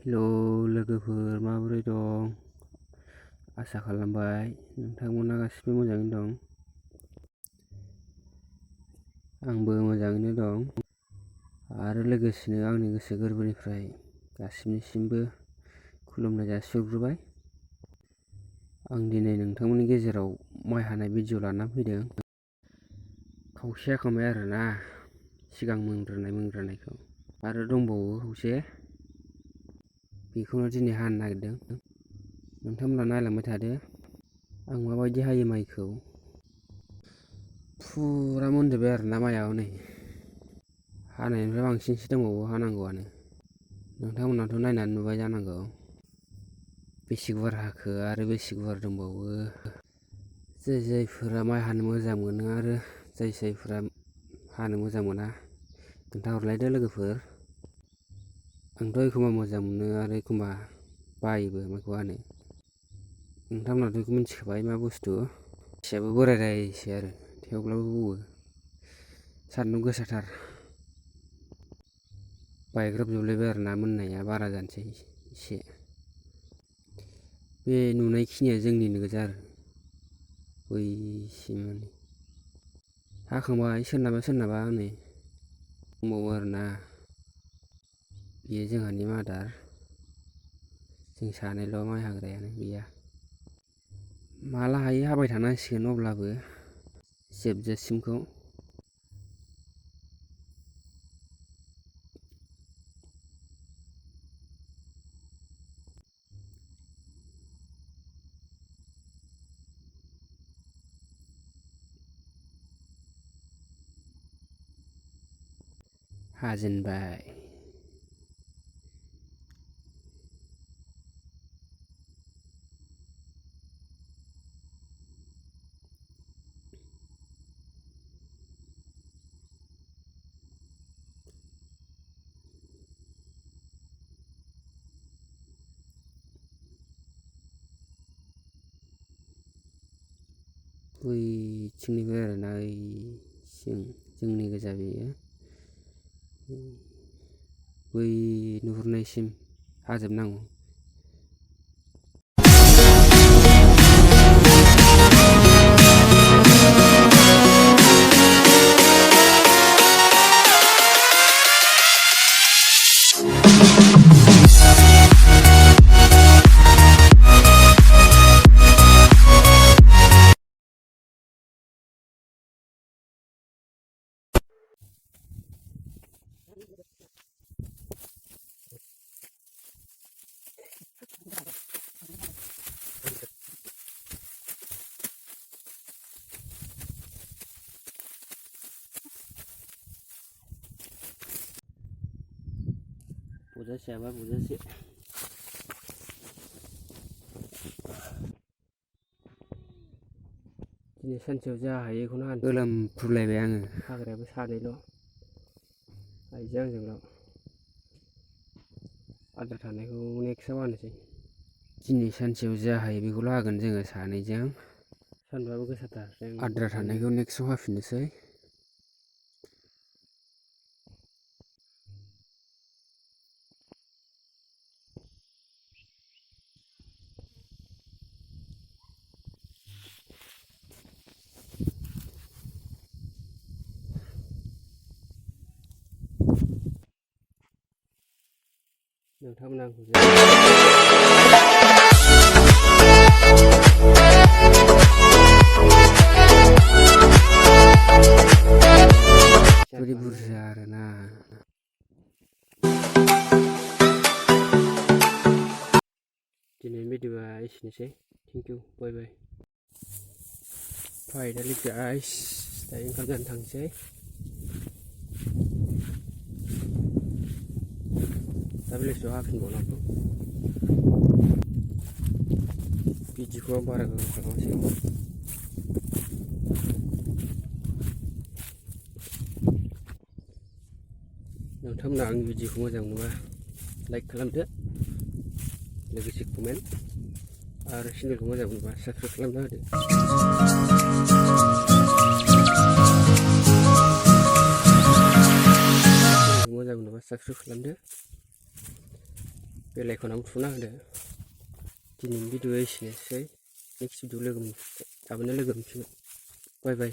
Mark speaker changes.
Speaker 1: Hello लोगोफोर, माबोरै दं? आसा खालामबाय नोंथांमोना गासिबो मोजाङैनो दं। आंबो मोजाङैनो दं आरो लोगोसेनो आंनि गोसो गोरबोनिफ्राय गासिबनिसिमबो खुलुमनाय जासिहरग्रोबाय। आं दिनै नोंथांमोननि गेजेराव माइ हानाय भिडिअ लाना फैदों। खावसे हाखांबाय आरोना, सिगां मोनग्रोनायखौ आरो दंबावो खावसे, बेखौनो दिनै हानो नागिरदों। नोंथांमोना नायलांबाय थादो आं माबायदि हायो माइखौ। फुरा मोनजोब्बाय आरोना माइआ, नै हानायनिफ्राय बांसिनसो दंबावो हानांगौआनो। नोंथांमोनाथ' नायनानै नुबाय जानांगौ बेसे गुवार हाखो आरो बेसे गुवार दंबावो। जायफोरा माइ हानो मोजां मोनो आरो जायफोरा हानो मोजां मोना खोन्थाहरलायदो लोगोफोर। आंथ' एखमबा मोजां मोनो आरो एखमबा बायोबो माइखौ हानो। नोंथांमोनाथ' बेखौ मिथिखाबाय मा बुस्थु। मानसियाबो बोरायसै आरो थेवब्लाबो बावो। सान्दुं गोसाथार, बायग्रबजोबलायबाय आरोना, मोननाया बारा जानोसै एसे। बे नुनायखिनिया जोंनिनो गोजा आरो बैसिम हाखांबाय सोरनाबा नै दंबावो आरोना। बेयो जोंहानि मादार, जों सानैल' माइ हाग्रायानो गैया। माला हायो हाबाय थानांसिगोन अब्लाबो जोबजासिमखौ। हाजेनबाय। बैथिंनिफ्राय आरोना, जोंनि गोजा बेयो। बै नुहुरनायसिम हाजोबनांगौ। बुजासे हाबा बुजासे। दिनै सानसेयाव जा हायो बेखौनो हानो गोलोमफ्रुलायबाय आङो। हाग्रायाबो सानैल', आइजो आंजोंल'। आद्रा थानायखौ नेक्स्टआव हानोसै। दिनै सानसेयाव जा हायो बेखौल' हागोन जोङो सानैजों। सान्दुंआबो गोसाथार, आद्रा थानायखौ नेक्स्टआव हाफिननोसै। नोंथांमोना आंखौ जोबोर बुरजा आरोना। दिनैनि भिडिअ'आ एसेनोसै। Thank you, bye bye. Finally guys, दायो ओंखाम जानो थांसै। दा बेलासियाव हाफिनबावनांगौ। बिदिखौ आं बारा गोबाव खालामासै। नोंथांमोना आंनि भिडिअ'खौ मोजां मोनोबा लाइक खालामदो, लोगोसे कमेन्ट, आरो चेनेलखौ मोजां मोनोबा साबस्क्राइब खालामना होदो। मोजां मोनोबा साबस्क्राइब खालामदो। बे लाइकनाव थुना होदो। दिनैनि भिडिअ'आ एसेनोसै। नेक्स्ट भिडिअ थाबैनो लोगो मोनफिनगोन। बाय बाय।